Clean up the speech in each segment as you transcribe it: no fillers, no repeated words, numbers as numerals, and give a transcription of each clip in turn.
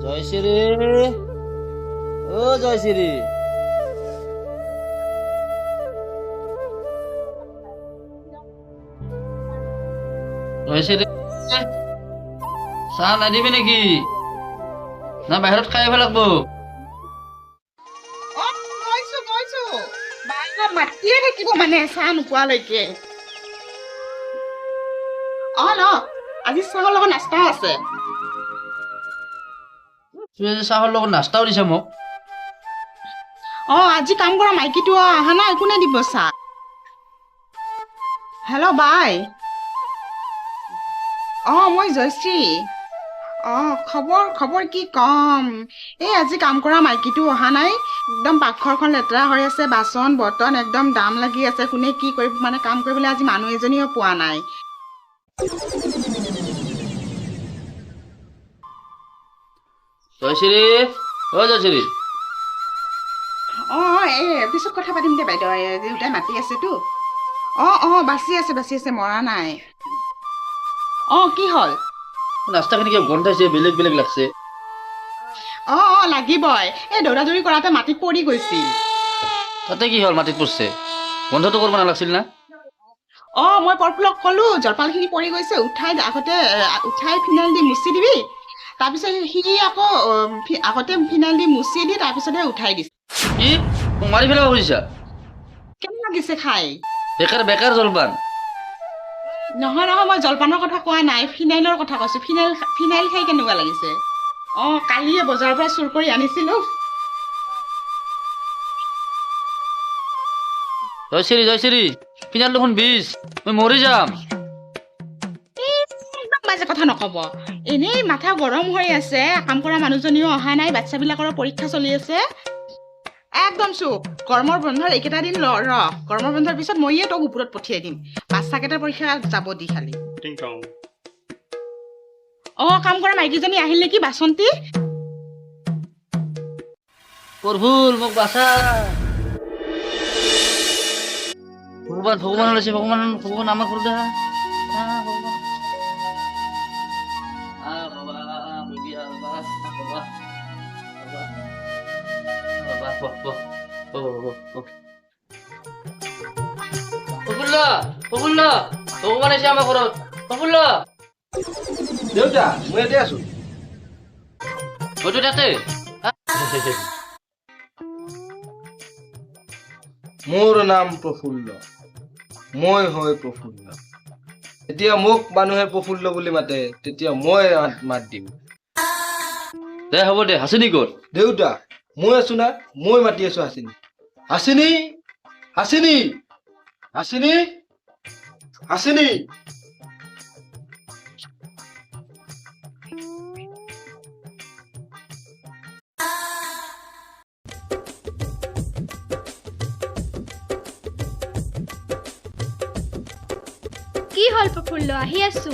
জয়শ্ৰী, ও জয়শ্ৰী, জয়শ্ৰী, চাহ নাদিবি নেকি না বাহিৰত খাই আহিব লাগব? মাতিয়ে থাকিব মানে চাহ নোপোৱালৈকে। আজি চাহৰ লগত নাস্তা আছে। তুমি যে চাহৰ লগত নাস্তাও দিছা মোক। আজি কাম কৰা মাইকীটো অহা নাই, কোনে দিব চাহ? হেল্ল' বাই। মই জয়শ্ৰী। খবৰ কি কম, এই আজি কাম কৰা মাইকীটো অহা নাই, একদম পাকঘৰখন লেতেৰা হৈ আছে, বাচন বৰ্তন একদম দাম লাগি আছে, কোনে কি কৰিব মানে কাম কৰিবলৈ আজি মানুহ এজনীও পোৱা নাই। জয়শ্রী, ও জয়শ্রী, পিছত কথা পাতিম দে বাইদেউ, দেউতাই মাতি আছেতো। বাচি আছে মৰা নাই। কি হ'ল? নাস্তাখিনি কিয় গন্ধাইছে, বেলেগ বেলেগ লাগছে। লাগিবই, এই দৌৰাদৌৰি কৰাতে মাটিত পৰি গৈছিল। তাতে কি হ'ল, মাটিত পৰিছে? গন্ধটো কৰিব নালাগছিল না? মই পৰফুলক ক'লো জলপানখিনি পৰি গৈছে, উঠাই ফিনাইল দি মুচি দিবি। তাৰপিছত সি আকৌ আগতে ফিনাইল দি মুচি দি তাৰপিছতহে উঠাই দিছে। কি মোক মাৰি পেলাব খুজিছা? কেনে লাগিছে খাই? বেকাৰ বেকাৰ জলপান। নহয় মই জলপানৰ কথা কোৱা নাই, ফিনাইলৰ কথা কৈছো। ফিনাইল খাই কেনেকুৱা লাগিছে? কালিয়ে বজাৰৰ পৰা চুৰ কৰি আনিছিলো। জয়শ্ৰী, ফিনাইল দেখোন বিষ, মই মৰি যাম। একদম বাজে কথা নকব, এনেই মাথা গৰম হৈ আছে, কাম কৰা মানুহজনীও অহা নাই, বাচ্ছাবিলাকৰো পৰীক্ষা চলি আছে। একদম চুপ, গৰমৰ বন্ধৰ এইকেইটা দিন গৰমৰ বন্ধৰ পিছত মইয়ে তোক ওপৰত পঠিয়াই দিম, বাচ্ছাকেইটাৰ পৰীক্ষা যাব দি খালি। কাম কৰা মাইকীজনী আহিল নেকি, বাচন্তি? পৰভুল মোক বাঁচা। ভগৱান ওলাইছে, ভগৱান আমাৰ ঘৰত দেখা। ভগৱান আছে আমাৰ ঘৰত। প্ৰফুল্ল, দেউতা মই ইয়াতে আছো। হয়তো তাতে মোৰ নাম প্ৰফুল্ল, মই হয় প্ৰফুল্ল। যেতিয়া মোক মানুহে প্ৰফুল্ল বুলি মাতে তেতিয়া মই মাত দিম। দে হ'ব দে, হাচিনি ক'ত? দেউতা মই আছো না, মই মাতি আছো হাচিনি। হাচিনি, হাচিনি, হাচিনি, হাচিনি। কি হ'ল প্ৰফুল্ল, আহি আছো।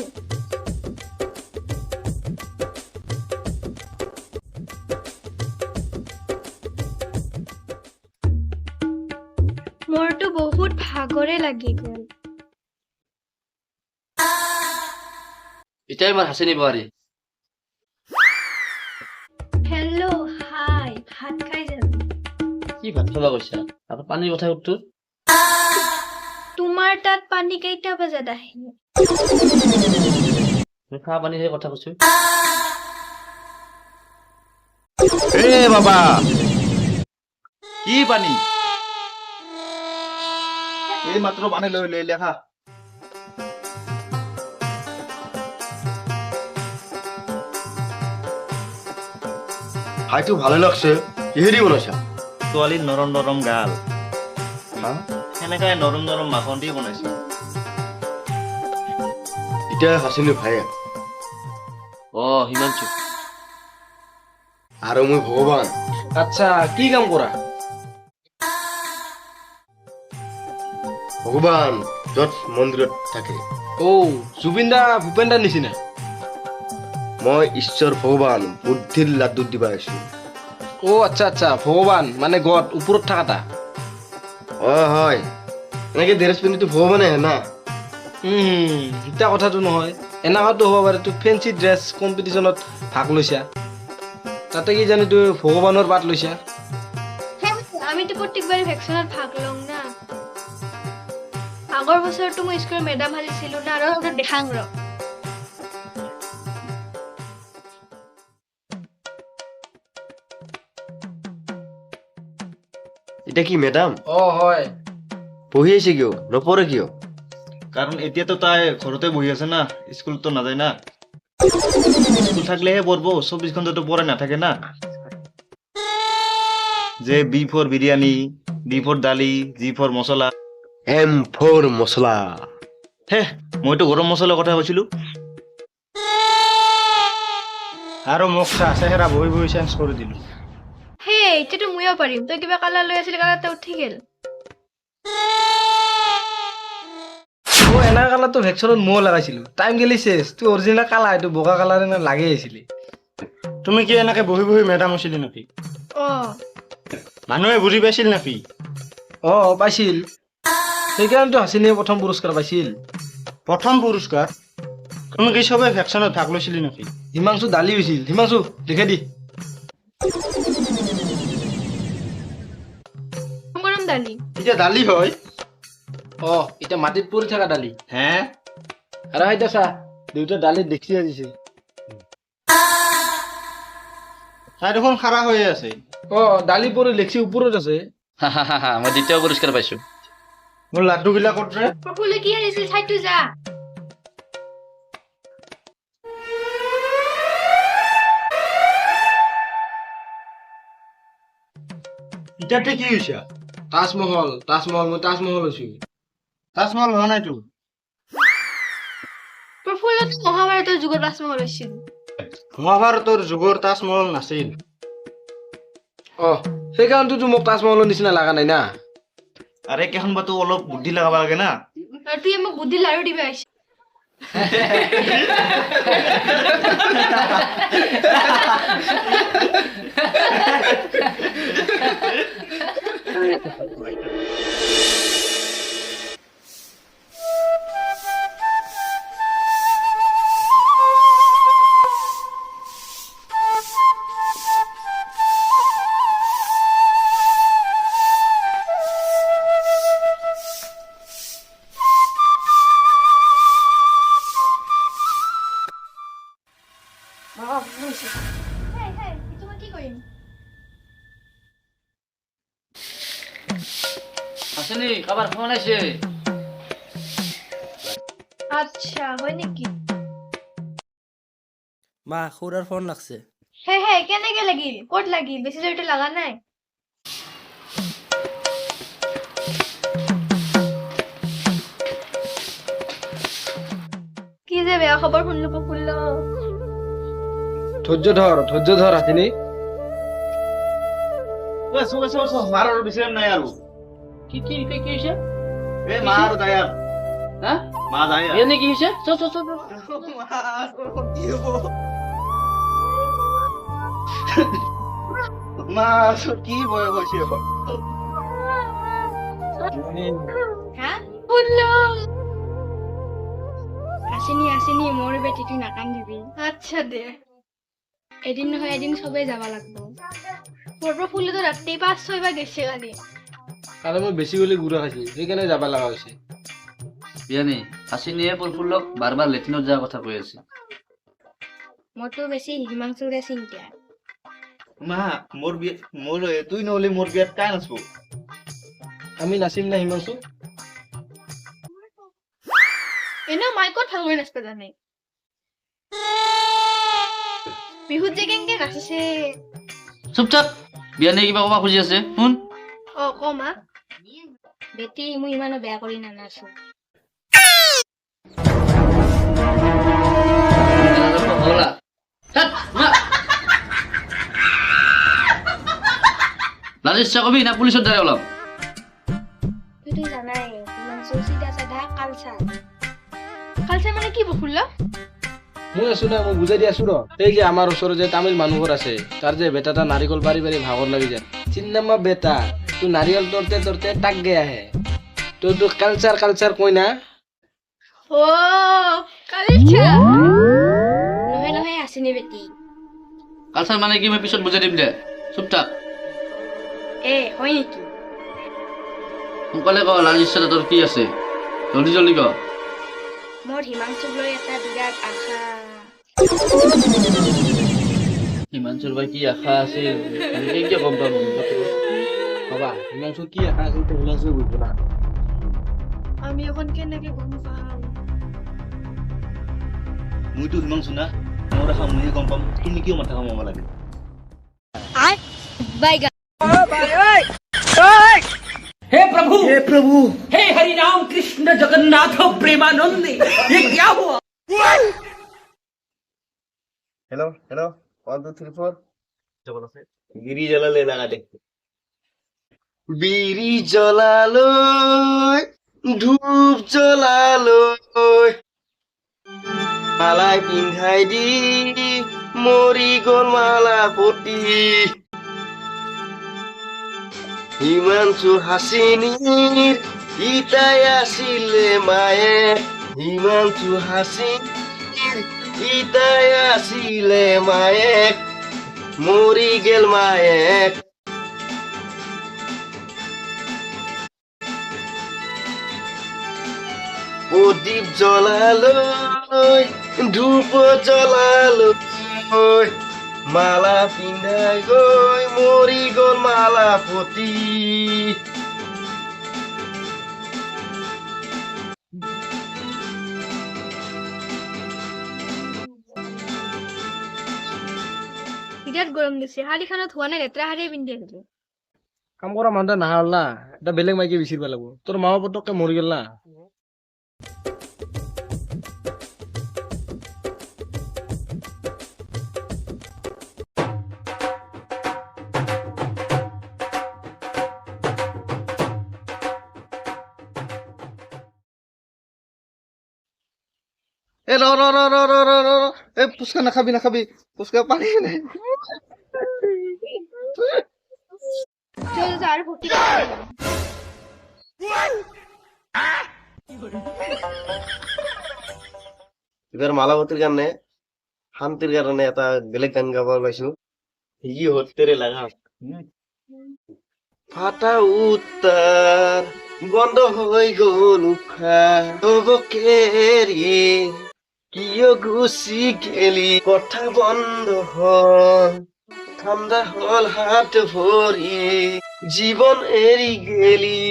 মোৰতো বহুত ভাগৰে লাগি গ'ল। এটাই মাৰ হাচিনি বোৱাৰী। হেল্ল' হাই, ভাত খাই যাবি? কি ভাত খাবা কৈছা? আকৌ পানীৰ কথা উঠতো। তোমাৰ তাত পানী কেইটা বজাত আহিব? খোৱা পানীহে কথা কৈছো। বাবা কি পানী? এই মাত্ৰ পানী লৈ লেখা। খাইটো ভালে লাগছে, কিহেদি বনাইছা? ছোৱালীৰ নৰম নৰম গাল, সেনেকাই নৰম নৰম মাখন দি বনাইছো। এতিয়া হাচিনি ভাই হিমাংশু আৰু মই ভগৱান। আচ্ছা কি কাম কৰা? ভগৱান য'ত মন্দিৰত থাকে। জুবিন দা ভূপেন দাৰ নিচিনা। মই ঈশ্বৰ ভগৱান বুদ্ধিৰ লাড্ডু দিবা আহিছো। আচ্ছা ভগৱান মানে গড ওপৰত থাকাটা। হয় এনেকে ড্ৰেছ পিন্ধিটো ভগৱানে আহে না। এতিয়া কথাটো নহয়, এনেকুৱাতো হ'ব পাৰে তোৰ ফেঞ্চি ড্ৰেছ কম্পিটিশ্যনত ভাগ লৈছা। তাতে কি জানি তুই ভগৱানৰ পাত লৈছা আমিতো প্ৰত্যেকবাৰে ভেকচিনত ভাগ লওঁ না আগৰ বছৰতো মই স্কুলৰ মেডাম হালিছিলো না আৰু ওটা দেখাং ৰ এটা কি ম্যাডাম হয় পঢ়ি আছে কিয় নপঢ়ে কিয় কাৰণ এতিয়াতো তাই ঘৰতে বহি আছে না স্কুলতো নাযায় না স্কুল থাকলেহে পঢ়ব 24 ঘণ্টাতো পঢ়াই নাথাকে না যে B for biryani D for dal G for masala M for masala হে মইতো গৰম মছলাৰ কথা কৈছিলো আৰু মোক চেহেৰা বহি বহি চেঞ্জ কৰি দিলো হে এতিয়াতো ময়ো পাৰিম তই কিবা কালাৰ লৈ আছিলি কালাৰটা উঠি গেল এনা কালাৰটো ভেকচিনত মই লগাইছিলো টাইম গেলি চেছ তুই অৰিজিনেল কালাৰ এইটো বগা কালাৰ লাগি আহিছিলি তুমি কি এনেকে বহি বহি মেডাম হৈছিলি নেকি অ মানুহে বুজি পাইছিল নেকি পাইছিল সেইকাৰণেতো হাচিনীয়ে প্ৰথম পুৰস্কাৰ পাইছিল প্ৰথম পুৰস্কাৰ তুমি কি চবে ভেকচিনত ভাগ লৈছিলি নেকি হিমাংশু দালি হৈছিল হিমাংশু লিখে দি গৰম দালি এতিয়া দালি হয় এতিয়া মাটিত পৰি থকা দালি হে আৰু এতিয়া চা দেউতা দালিত দেখি আহিছে তাই দেখোন খাৰা হৈয়ে আছে দালি পৰি লেখি ওপৰত আছে মই দ্বিতীয় পুৰস্কাৰ পাইছো মোৰ লাড্ডু বিলাক ক'ত ৰে প্ৰফুল্লে কি হাৰিছিল ঠাইতো যা এতিয়াতে কি হৈছে তাজমহল মই তাজমহল হৈছো তাজমহল হোৱা নাইতো প্ৰফুল্লতো মহাভাৰতৰ যুগত তাজমহল হৈছিল মহাভাৰতৰ যুগৰ তাজমহল নাছিল সেইকাৰণেতো মোক তাজমহলৰ নিচিনা লগা নাই না আৰে কেইখন বাতো অলপ বুদ্ধি লগাব লাগে না আৰু তুই মোক বুদ্ধি লাৰু দিবা আহিছে কি কৰিম হাচিনী কাৰোবাৰ ফোন আহিছে আচ্ছা হয় নেকি মা খুৰাৰ ফোন লাগছে হে কেনেকে লাগিল ক'ত লাগিল বেছি জোৰতে লগা নাই কি যে বেয়া খবৰ শুনলো প্ৰফুল্ল ধৈৰ্য ধৰ হাচিনী মাৰ আৰু বিচাৰিম নাই আৰু কি হৈছে এ মা আৰু যায় আৰু হা মা যায় আৰু। বিয়ানী কি হৈছে মা কি বয়স হৈছে হা প্ৰফুল্ল হাচিনী মোৰ বেটিটো নাকান্দিবি আচ্ছা দে এদিন নহয় এদিন চবেই যাব লাগব মোৰ প্ৰফুল্লতো ৰাতি 5-6 বাৰ গৈছে কালি কালি মই বেছি গলি গুড়া খাইছো সেইকাৰণে যাব লগা হৈছে বিয়ানী হাচিনীয়ে প্ৰফুল্লক বাৰ বাৰ লেট্ৰিনত যোৱাৰ কথা কৈ আছে মইতো বেছি হিমাংশুৰে চিন্তা মা মোৰ তুই নহ'লে মোৰ বিয়াত কাই নাচব আমি নাচিম না হিমাংশু এনেও মাইকত ভাল কৰি নাচবা জানে বিহুত যে কেনেকে নাচিছে চুপচাপ বিয়ানীয়ে কিবা ক'ব খুজি আছে শুন কমা বেটি মই ইমানো বেয়া কৰি নানাচো লাজ ইচ্ছা কবি না পুলিচৰ দ্বাৰা ওলাম তুইতো জানাই হিমাংশু চিধা চাধা কালচাৰ মানে কি প্ৰফুল্ল মই আছো না মই বুজাই দি আছো সেই যে আমাৰ ওচৰত যে তামিল মানুহৰ আছে তাৰ যে বেটাটা নাৰিকল পাৰি পাৰি ভাগৰ লাগি যায় চিন্নামা বেটা তুই নাৰিকল তৰতে টাক গে আহে তো কালচাৰ কই না কালচাৰ নহয় হাচিনী বেটি কালচাৰ মানে কি মই পিছত বুজাই দিম দে চুপ থাক হয় নেকি সোনকালে ক লাজ ইচ্ছা তোৰ কি আছে জলদি জলদি ক মোৰ হিমাংশুক লৈ এটা বিৰাট আশা হিমাংশুৰ বা কি আশা আছিল আমি কিয় গম পাম বাবা হিমাংশু কি আশা আছিল তো হিমাংশু বুঝবো না আমি এখন কেনেকে গম পাম মইতো হিমাংশু না মোৰ আশা মইয়ে গম পাম তুমি কিয় মাথা কামাব লাগে বাইগা হেল্ল' হেল্ল' 1 2 3 4 গিৰি জ্বলালে লাগা দেখি বিৰি জ্বলালৈ ধূপ জ্বলালৈ মালাই পিন্ধাই দি মৰি গল মালা পতি হিমাংশু হাসিনীর ইতাই আসিলে মায়ে হিমাংশু হাসিনীর ইতাই আসিলে মায়ে মরি গেল মায়েক প্রদীপ জ্বলালৈ ধূপ জ্বলালৈ মালা পিন্ধাই গৈ মৰি গল মালা পতি বিৰাট গৰম দিছে শাৰীখনত হোৱা নাই লেতেৰা শাৰীয়ে পিন্ধি আহিলো কাম কৰা মানুহ নাহা হ'ল না এটা বেলেগ মাইকী বিচাৰিব লাগিব তোৰ মাও পতককে মৰি গেল না এ ৰ এ ফুচকা নাখাবি ফুচকা পানী নাই চল আৰু ভৰ্তি এবাৰ মালাবতীৰ কাৰণে শান্তিৰ কাৰণে এটা বেলেগ গান গাব পাইছো হি হতেৰে লাগা ফাটা উত্তাৰ বন্ধ হৈ গল উশাহ চবকে এৰি কিয় গুচি গেলি কথা বন্ধ হল ঠাণ্ডা হল হাত ভৰি জীৱন এৰি গেলি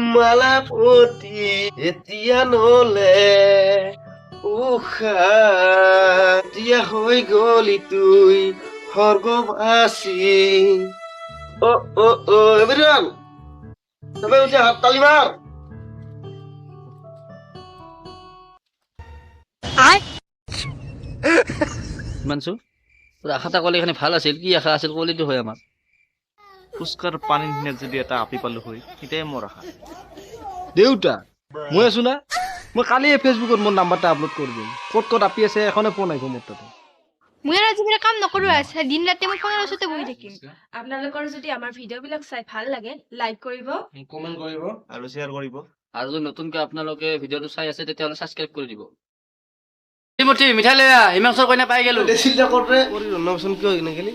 মালাপতি এতিয়া নলে উশাহ এতিয়া হৈ গলি তুই স্বৰ্গবাসী everyone সবাই উঠে হাত তালি মাৰ হিমাংশু তোৰ আশা এটা ক'লে এখানে ভাল আছিল কি আশা আছিল ক'লেতো হয় আমাৰ ফুচকাৰ পানী নিচিনা যদি এটা আপি পালো হয় তেতিয়াই মোৰ আশা দেউতা মই আছো না মই কালিয়ে ফেচবুকত মোৰ নাম্বাৰটা আপলোড কৰি দিম ক'ত আপি আছে এখনে ফোন আহিব মোৰ তাতে মই আৰু আজিকালি কাম নকৰো আছে দিন ৰাতি মই ফোনৰ ওচৰতে বহি থাকিম আপোনালোকৰ যদি আমাৰ ভিডিঅ'বিলাক চাই ভাল লাগে লাইক কৰিব কমেন্ট কৰিব আৰু শ্বেয়াৰ কৰিব আৰু যদি নতুনকৈ আপোনালোকে ভিডিঅ'টো চাই আছে তেতিয়াহ'লে ছাবস্ক্ৰাইব কৰি দিব মিঠাই লৈ আহ হিমাংশুৰ কইনা পাই গেলো চিন্তা কৰে কৰি ৰন্ধা কিয় এনেকে